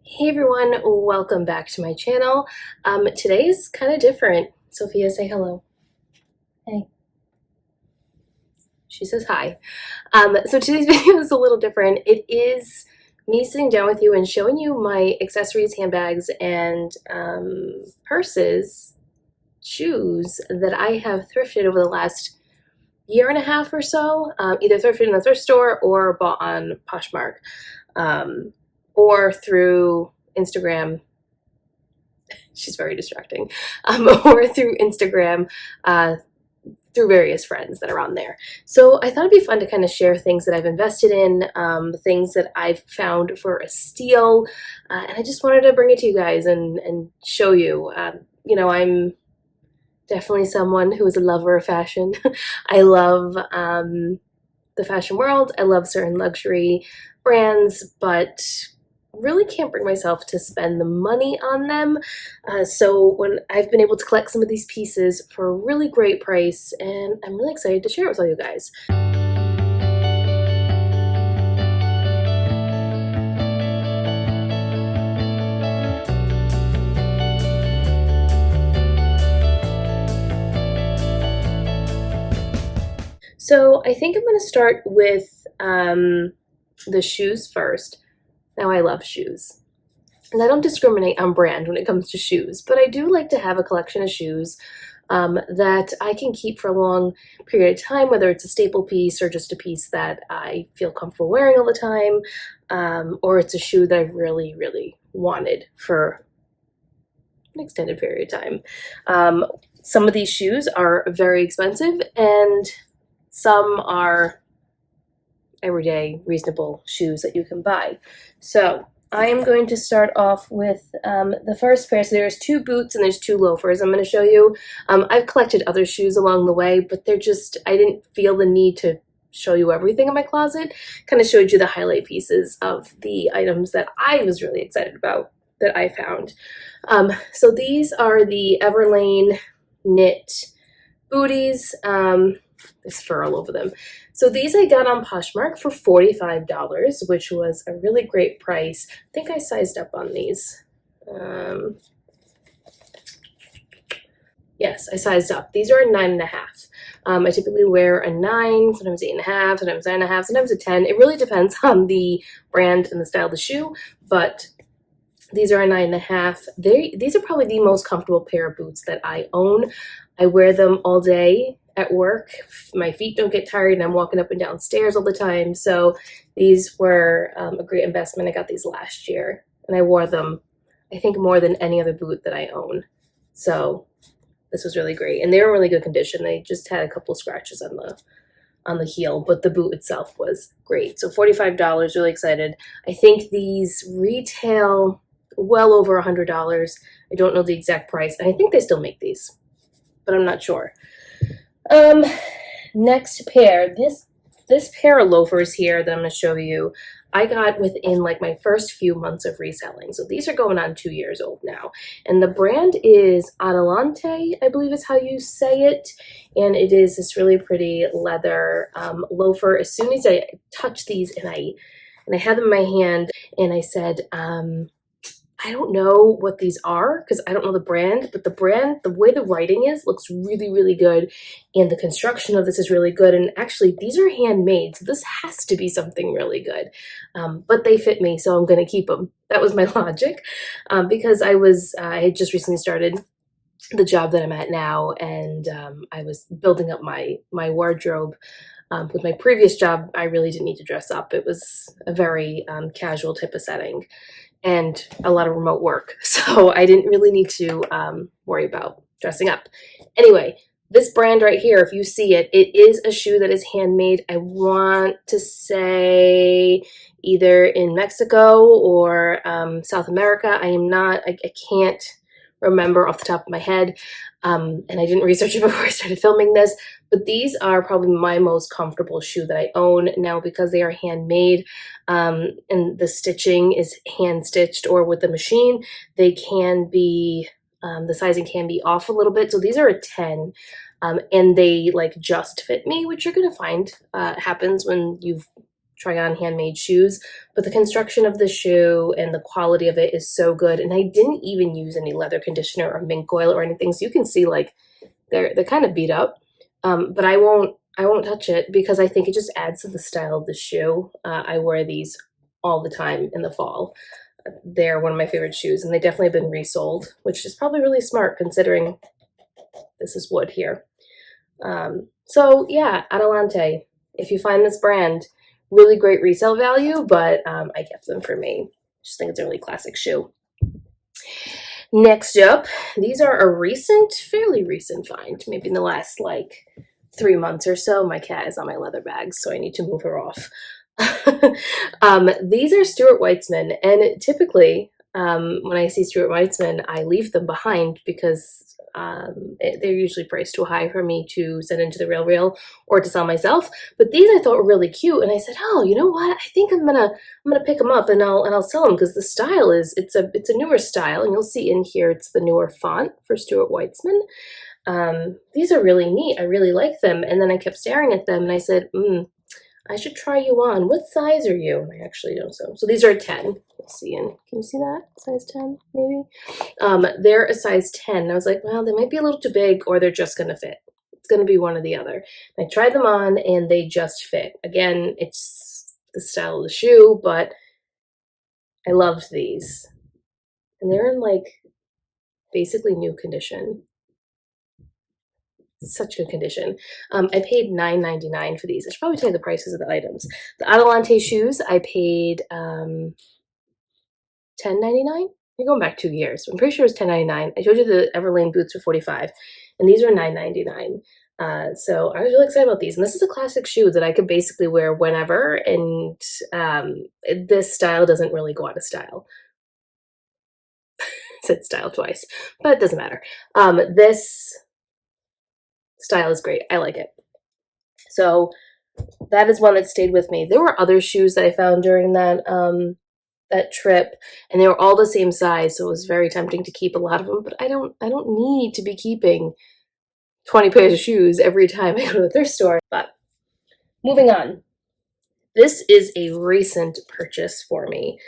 Hey everyone, welcome back to my channel. Today is kind of different. Sophia, say hello. Hey. She says hi. So today's video is a little different. It is me sitting down with you and showing you my accessories, handbags, and purses, shoes that I have thrifted over the last year and a half or so, either thrifted in a thrift store or bought on Poshmark, or through Instagram. She's very distracting. Or through Instagram, through various friends that are on there. So I thought it'd be fun to kind of share things that I've invested in, things that I've found for a steal, and I just wanted to bring it to you guys and show you. I'm definitely someone who is a lover of fashion. I love the fashion world. I love certain luxury brands, but really can't bring myself to spend the money on them. So when I've been able to collect some of these pieces for a really great price, and I'm really excited to share it with all you guys. So I think I'm going to start with the shoes first. Now I love shoes. And I don't discriminate on brand when it comes to shoes, but I do like to have a collection of shoes that I can keep for a long period of time, whether it's a staple piece or just a piece that I feel comfortable wearing all the time, or it's a shoe that I've really, really wanted for an extended period of time. Some of these shoes are very expensive and some are everyday reasonable shoes that you can buy. So I am going to start off with the first pair. So there's two boots and there's two loafers I'm going to show you. I've collected other shoes along the way, but I didn't feel the need to show you everything in my closet. Kind of showed you the highlight pieces of the items that I was really excited about that I found. So these are the Everlane knit booties. There's fur all over them. So these I got on Poshmark for $45, which was a really great price. I think I sized up on these. Yes, I sized up. These are a 9.5. I typically wear a 9, sometimes 8.5, sometimes 9.5, sometimes a 10. It really depends on the brand and the style of the shoe, but these are a 9.5. These are probably the most comfortable pair of boots that I own. I wear them all day at work. My feet don't get tired and I'm walking up and down stairs all the time. So these were a great investment. I got these last year and I wore them, I think, more than any other boot that I own. So this was really great. And they were in really good condition. They just had a couple of scratches on the heel, but the boot itself was great. So $45, really excited. I think these retail well over $100. I don't know the exact price. And I think they still make these, but I'm not sure. Next pair, this pair of loafers here that I'm going to show you, I got within like my first few months of reselling. So these are going on 2 years old now. And the brand is Adelante, I believe is how you say it. And it is this really pretty leather loafer. As soon as I touched these and I had them in my hand and I said, I don't know what these are because I don't know the brand, but the way the writing is, looks really, really good. And the construction of this is really good. And actually, these are handmade, so this has to be something really good. But they fit me, so I'm going to keep them. That was my logic because I had just recently started the job that I'm at now, and I was building up my wardrobe. With my previous job, I really didn't need to dress up. It was a very casual type of setting and a lot of remote work. So I didn't really need to worry about dressing up. Anyway, this brand right here, if you see it, it is a shoe that is handmade. I want to say either in Mexico or South America. I can't remember off the top of my head. And I didn't research it before I started filming this, but these are probably my most comfortable shoe that I own now because they are handmade, and the stitching is hand stitched or with the machine. They can be, the sizing can be off a little bit. So these are a 10, and they like just fit me, which you're going to find happens when you've try on handmade shoes, but the construction of the shoe and the quality of it is so good. And I didn't even use any leather conditioner or mink oil or anything. So you can see like they're kind of beat up, but I won't touch it because I think it just adds to the style of the shoe. I wear these all the time in the fall. They're one of my favorite shoes, and they definitely have been resold, which is probably really smart considering this is wood here. So yeah, Adelante. If you find this brand, really great resale value, but I kept them for me. Just think it's a really classic shoe. Next up, these are a fairly recent find, maybe in the last like 3 months or so. My cat is on my leather bags, so I need to move her off. These are Stuart Weitzman, and typically when I see Stuart Weitzman, I leave them behind because they're usually priced too high for me to send into the Real or to sell myself. But these I thought were really cute, and I said, "Oh, you know what? I think I'm gonna pick them up and I'll sell them because the style it's a newer style, and you'll see in here it's the newer font for Stuart Weitzman. These are really neat. I really like them." And then I kept staring at them, and I said, I should try you on. What size are you? I actually don't know. So these are a 10. Let's see. And can you see that? Size 10, maybe? They're a size 10. And I was like, well, they might be a little too big, or they're just going to fit. It's going to be one or the other. And I tried them on, and they just fit. Again, it's the style of the shoe, but I loved these. And they're in like basically new condition. Such good condition. I paid $9.99 for these. I should probably tell you the prices of the items. The Adelante shoes, I paid $10.99. You're going back 2 years. I'm pretty sure it was $10.99. I showed you the Everlane boots for $45, and these are $9.99. So I was really excited about these. And this is a classic shoe that I could basically wear whenever, and this style doesn't really go out of style. I said style twice, but it doesn't matter. This style is great. I like it. So that is one that stayed with me. There were other shoes that I found during that that trip, and they were all the same size, so it was very tempting to keep a lot of them, but I don't need to be keeping 20 pairs of shoes every time I go to the thrift store. But moving on. This is a recent purchase for me.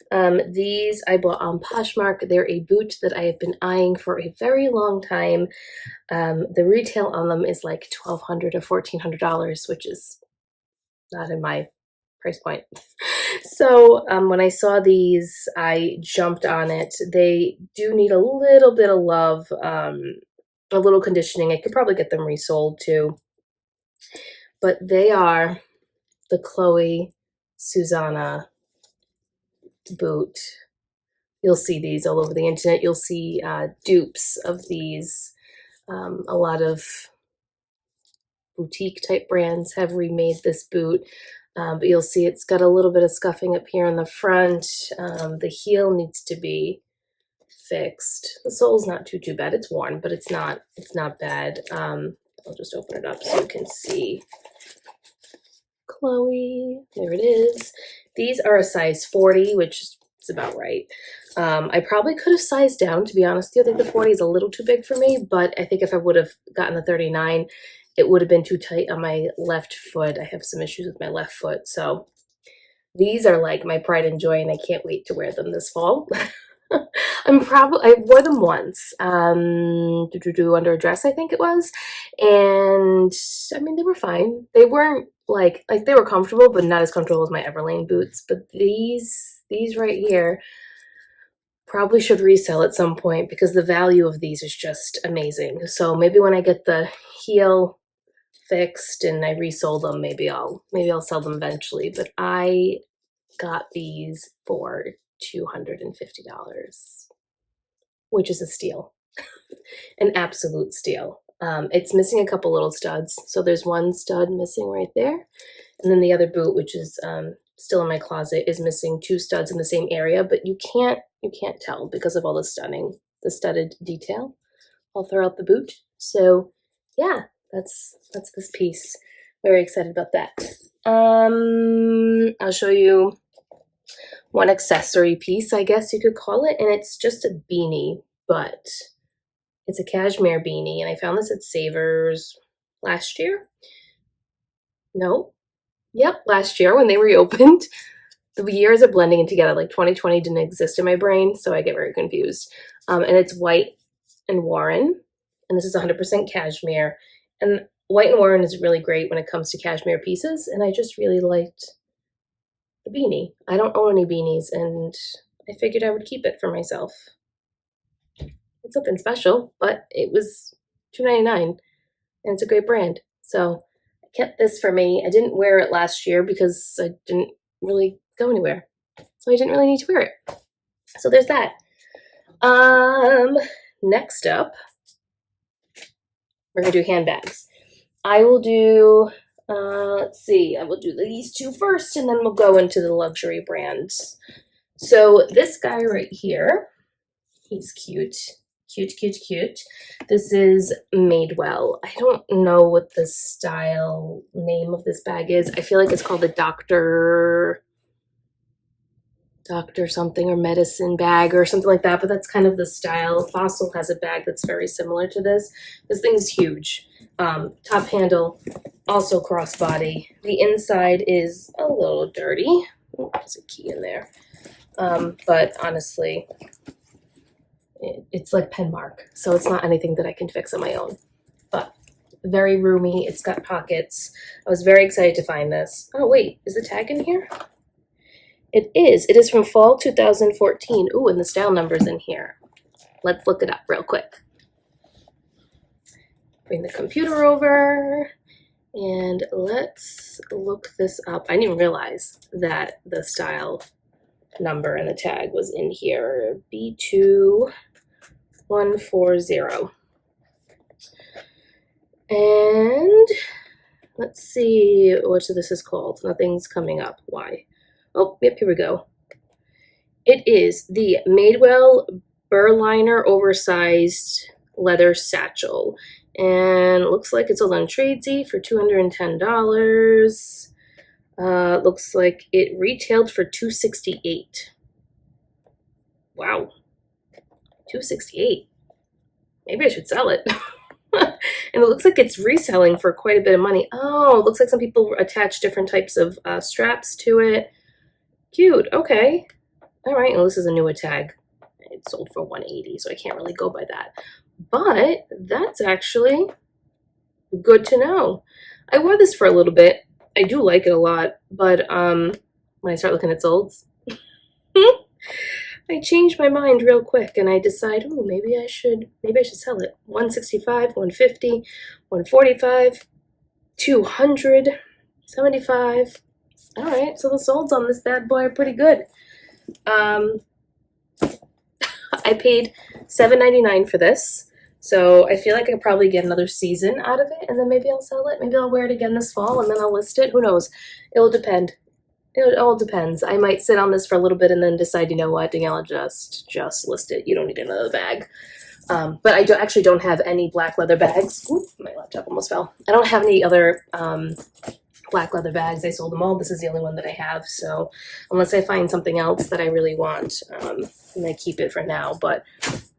These I bought on Poshmark. They're a boot that I have been eyeing for a very long time. The retail on them is like $1,200 or $1,400, which is not in my price point. So when I saw these, I jumped on it. They do need a little bit of love, a little conditioning. I could probably get them resold too. But they are the Chloe Susanna boot. You'll see these all over the internet. You'll see dupes of these. A lot of boutique type brands have remade this boot, but you'll see it's got a little bit of scuffing up here in the front. The heel needs to be fixed. The sole's not too bad. It's worn, but it's not bad. I'll just open it up so you can see. Chloe, there it is. These are a size 40, which is about right. I probably could have sized down, to be honest with you. I think the 40 is a little too big for me, but I think if I would have gotten the 39, it would have been too tight on my left foot. I have some issues with my left foot, so these are like my pride and joy, and I can't wait to wear them this fall. I wore them once, under a dress, I think it was, and I mean, they were fine. They weren't like they were comfortable, but not as comfortable as my Everlane boots. But these right here probably should resell at some point because the value of these is just amazing. So maybe when I get the heel fixed and I resold them, maybe I'll sell them eventually. But I got these for $250, which is a steal, an absolute steal. It's missing a couple little studs. So there's one stud missing right there. And then the other boot, which is still in my closet, is missing 2 studs in the same area, but you can't tell because of all the studded detail all throughout the boot. So yeah, that's this piece. Very excited about that. I'll show you one accessory piece, I guess you could call it, and it's just a beanie, but it's a cashmere beanie, and I found this at Savers last year. No, Yep, last year when they reopened. The years are blending in together. Like 2020 didn't exist in my brain, so I get very confused. And it's white and Warren, and this is 100% cashmere. And white and Warren is really great when it comes to cashmere pieces, and I just really liked the beanie. I don't own any beanies, and I figured I would keep it for myself. It's something special, but it was $2.99, and it's a great brand. So I kept this for me. I didn't wear it last year because I didn't really go anywhere, so I didn't really need to wear it. So there's that. Next up, we're gonna do handbags. I will do, let's see, I will do these two first, and then we'll go into the luxury brands. So this guy right here, he's cute. Cute, cute, cute. This is Madewell. I don't know what the style name of this bag is. I feel like it's called the Doctor something or medicine bag or something like that, but that's kind of the style. Fossil has a bag that's very similar to this. This thing is huge. Top handle, also crossbody. The inside is a little dirty. Oh, there's a key in there. But honestly, it's like pen mark, so it's not anything that I can fix on my own. But very roomy. It's got pockets. I was very excited to find this. Oh wait, is the tag in here? It is. It is from fall 2014. Ooh, and the style number's in here. Let's look it up real quick. Bring the computer over and let's look this up. I didn't even realize that the style number and the tag was in here. B2140. And let's see what this is called. Nothing's coming up. Why? Oh, yep, here we go. It is the Madewell Burliner oversized leather satchel. And it looks like it's sold on Tradesy for $210. Looks like it retailed for $268. Wow. $268. Maybe I should sell it. And it looks like it's reselling for quite a bit of money. Oh, it looks like some people attach different types of straps to it. Cute. Okay. All right. Well, this is a newer tag. It sold for $180, so I can't really go by that. But that's actually good to know. I wore this for a little bit. I do like it a lot, but when I start looking at solds, I change my mind real quick and I decide, oh, maybe I should sell it. 165, 150, 145, 200, 75. All right, so the solds on this bad boy are pretty good. I paid $7.99 for this, so I feel like I could probably get another season out of it, and then maybe I'll sell it. Maybe I'll wear it again this fall, and then I'll list it. Who knows? It will depend. It all depends. I might sit on this for a little bit and then decide, you know what, Daniela, just list it. You don't need another bag. But I actually don't have any black leather bags. Ooh, my laptop almost fell. I don't have any other black leather bags. I sold them all. This is the only one that I have. So unless I find something else that I really want, I'm going to keep it for now. But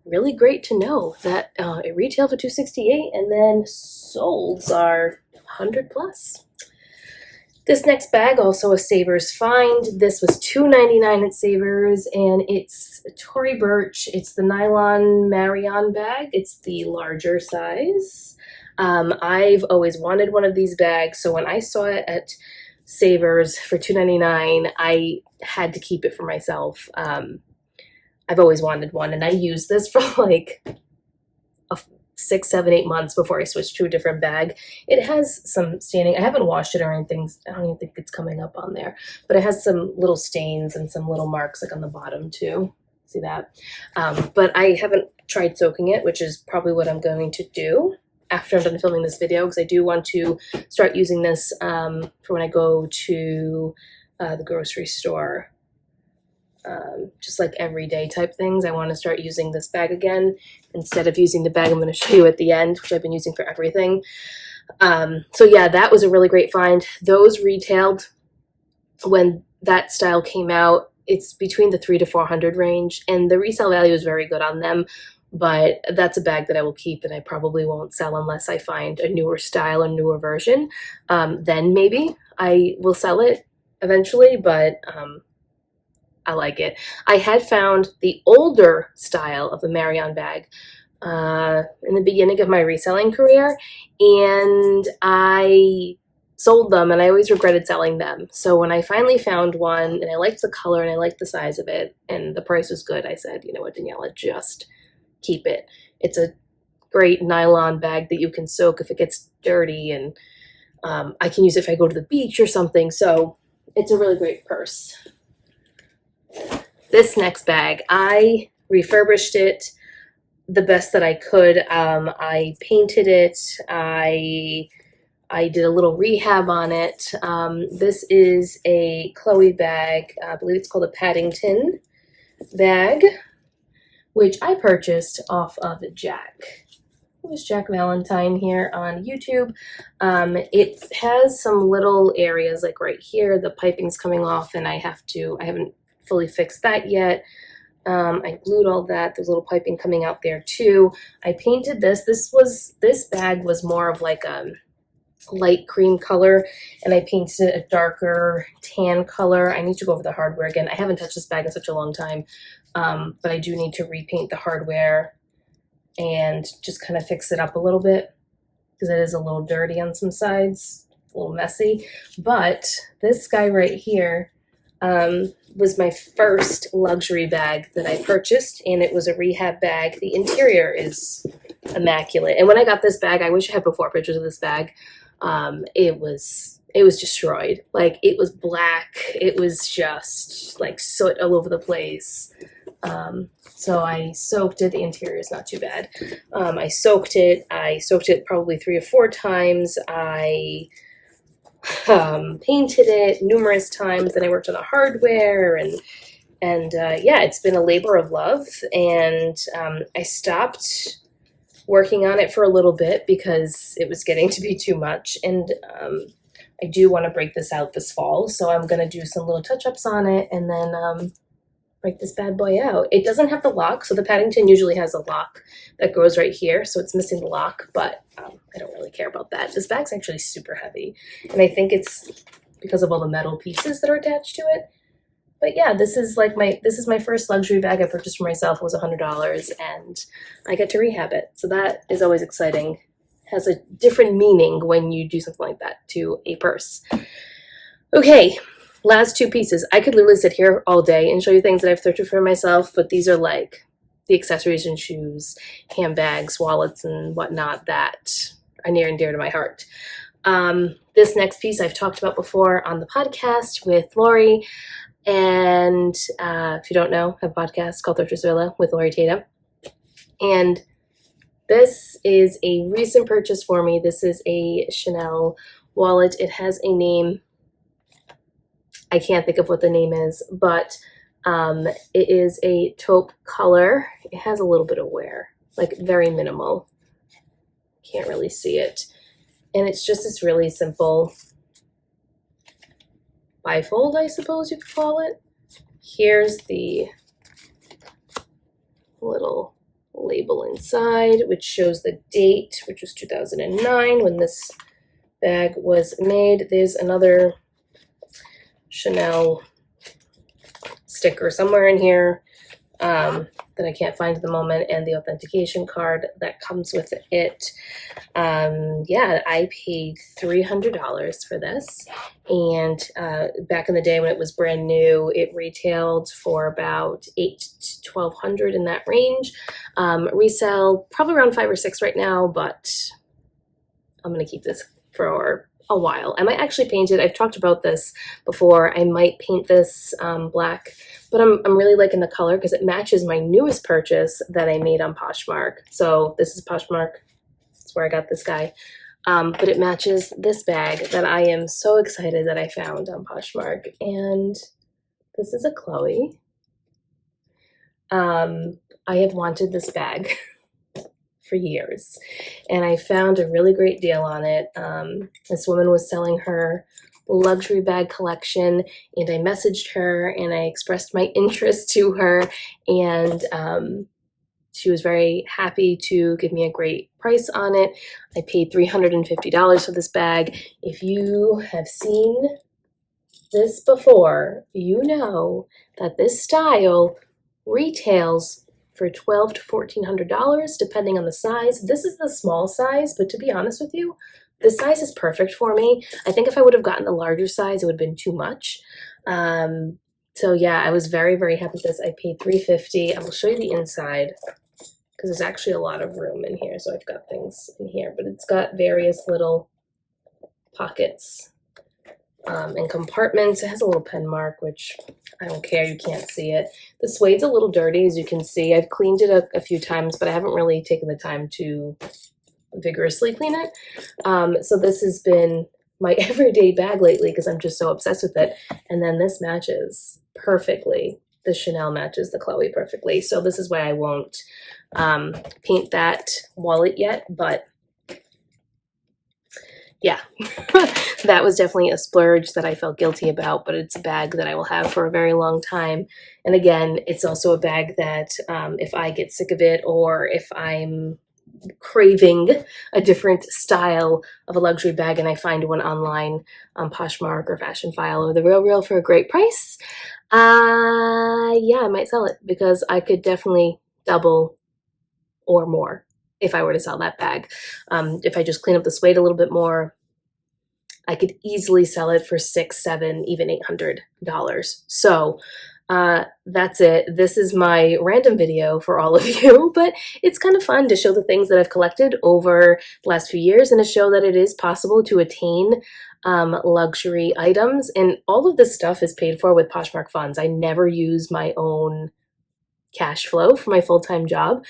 really great to know that it retailed for $268 and then solds are $100 plus. This next bag, also a Savers find. This was $2.99 at Savers, and it's Tory Burch. It's the nylon Marion bag. It's the larger size. I've always wanted one of these bags, so when I saw it at Savers for $2.99, I had to keep it for myself. I've always wanted one, and I used this for like 6, 7, 8 months before I switched to a different bag. It has some staining. I haven't washed it or anything. I don't even think it's coming up on there, but it has some little stains and some little marks like on the bottom too. See that? But I haven't tried soaking it, which is probably what I'm going to do after I'm done filming this video, because I do want to start using this for when I go to the grocery store. Just like everyday type things. I want to start using this bag again instead of using the bag I'm going to show you at the end, which I've been using for everything. So yeah, that was a really great find. Those retailed when that style came out. It's between the $300 to $400 range, and the resale value is very good on them. but that's a bag that I will keep and I probably won't sell unless I find a newer style or newer version. Then maybe I will sell it eventually, but I like it. I had found the older style of the Marion bag in the beginning of my reselling career, and I sold them, and I always regretted selling them. So when I finally found one and I liked the color and I liked the size of it and the price was good, I said, you know what, Daniela, just keep it. It's a great nylon bag that you can soak if it gets dirty, and I can use it if I go to the beach or something. So it's a really great purse. This next bag, I refurbished it the best that I could. I painted it. I did a little rehab on it. This is a Chloe bag. I believe it's called a Paddington bag, which I purchased off of Jack. It was Jack Valentine here on YouTube. It has some little areas like right here, the piping's coming off, and I haven't fully fixed that yet. I glued all that. There's a little piping coming out there too. I painted this. This bag was more of like a light cream color, and I painted it a darker tan color. I need to go over the hardware again. I haven't touched this bag in such a long time, but I do need to repaint the hardware and just kind of fix it up a little bit because it is a little dirty on some sides, a little messy. But this guy right here was my first luxury bag that I purchased, and it was a rehab bag. The interior is immaculate. And when I got this bag, I wish I had before pictures of this bag. It was destroyed. Like, it was black. It was just like soot all over the place. So I soaked it. The interior is not too bad. I soaked it probably 3 or 4 times. I painted it numerous times. Then I worked on the hardware, and yeah, it's been a labor of love. And I stopped working on it for a little bit because it was getting to be too much. And I do want to break this out this fall, so I'm going to do some little touch-ups on it and then break this bad boy out. It doesn't have the lock, so the Paddington usually has a lock that goes right here, so it's missing the lock, but I don't really care about that. This bag's actually super heavy, and I think it's because of all the metal pieces that are attached to it. But yeah, this is my first luxury bag I purchased for myself. It was $100, and I get to rehab it, so that is always exciting. Has a different meaning when you do something like that to a purse. Okay, last 2 pieces. I could literally sit here all day and show you things that I've thrifted for myself, but these are like the accessories and shoes, handbags, wallets, and whatnot that are near and dear to my heart. This next piece I've talked about before on the podcast with Lori, and if you don't know, I have a podcast called Thrifted with Lori Tatum, and this is a recent purchase for me. This is a Chanel wallet. It has a name. I can't think of what the name is, but it is a taupe color. It has a little bit of wear, like very minimal. Can't really see it. And it's just this really simple bifold, I suppose you could call it. Here's the little label inside, which shows the date, which was 2009 when this bag was made. There's another Chanel sticker somewhere in here that I can't find at the moment, and the authentication card that comes with it. Yeah, I paid $300 for this, and back in the day when it was brand new, it retailed for about $800 to $1,200 in that range. Resell probably around $5 or $6 right now, but I'm gonna keep this for a while. I might actually paint it. I've talked about this before. I might paint this black, but I'm really liking the color because it matches my newest purchase that I made on Poshmark. So this is Poshmark. That's where I got this guy. But it matches this bag that I am so excited that I found on Poshmark. And this is a Chloe. I have wanted this bag for years, and I found a really great deal on it. This woman was selling her luxury bag collection, and I messaged her and I expressed my interest to her, and She was very happy to give me a great price on it. I paid $350 for this bag. If you have seen this before, you know that this style retails for $1,200 to $1,400 depending on the size. This is the small size, but to be honest with you, this size is perfect for me. I think if I would have gotten the larger size, it would have been too much. So yeah, I was very, very happy with this. I paid $350. I will show you the inside because there's actually a lot of room in here. So I've got things in here, but it's got various little pockets and compartments. It has a little pen mark, which I don't care, you can't see it. The suede's a little dirty, as you can see. I've cleaned it a few times, but I haven't really taken the time to vigorously clean it. So this has been my everyday bag lately because I'm just so obsessed with it. And then this matches perfectly. The Chanel matches the Chloe perfectly. So this is why I won't paint that wallet yet, but yeah, that was definitely a splurge that I felt guilty about, but it's a bag that I will have for a very long time. And again, it's also a bag that if I get sick of it or if I'm craving a different style of a luxury bag and I find one online on Poshmark or Fashion File or The Real for a great price, yeah, I might sell it because I could definitely double or more if I were to sell that bag. If I just clean up the suede a little bit more, I could easily sell it for $600, $700, even $800. So that's it. This is my random video for all of you, but it's kind of fun to show the things that I've collected over the last few years and to show that it is possible to attain luxury items. And all of this stuff is paid for with Poshmark funds. I never use my own cash flow for my full-time job.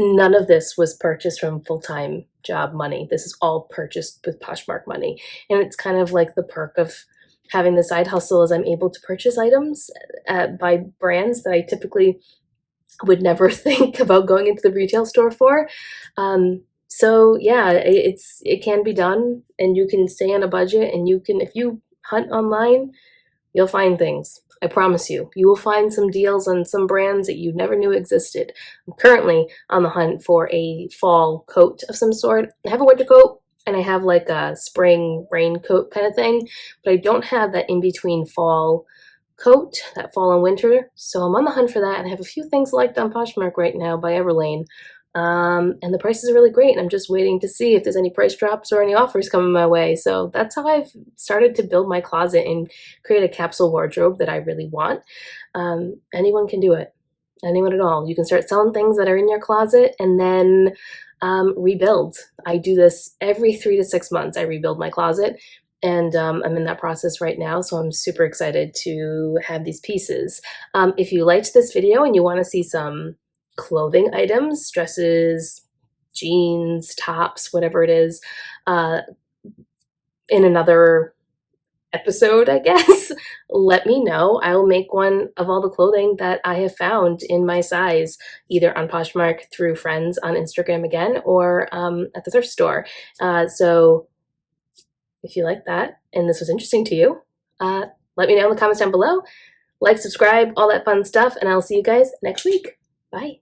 None of this was purchased from full-time job money. This is all purchased with Poshmark money. And it's kind of like the perk of having the side hustle is I'm able to purchase items by brands that I typically would never think about going into the retail store for. So yeah, it can be done and you can stay on a budget and you can, if you hunt online, you'll find things. I promise you, you will find some deals on some brands that you never knew existed. I'm currently on the hunt for a fall coat of some sort. I have a winter coat and I have like a spring raincoat kind of thing, but I don't have that in-between fall coat, that fall and winter. So I'm on the hunt for that and I have a few things liked on Poshmark right now by Everlane. And the prices are really great. And I'm just waiting to see if there's any price drops or any offers coming my way. So that's how I've started to build my closet and create a capsule wardrobe that I really want. Anyone can do it. Anyone at all. You can start selling things that are in your closet and then rebuild. I do this every 3 to 6 months. I rebuild my closet. And I'm in that process right now, so I'm super excited to have these pieces. If you liked this video and you want to see some clothing items, dresses, jeans, tops, whatever it is, in another episode, I guess, let me know. I will make one of all the clothing that I have found in my size, either on Poshmark, through friends on Instagram again, or at the thrift store. So if you like that and this was interesting to you, let me know in the comments down below. Like, subscribe, all that fun stuff, and I'll see you guys next week. Bye.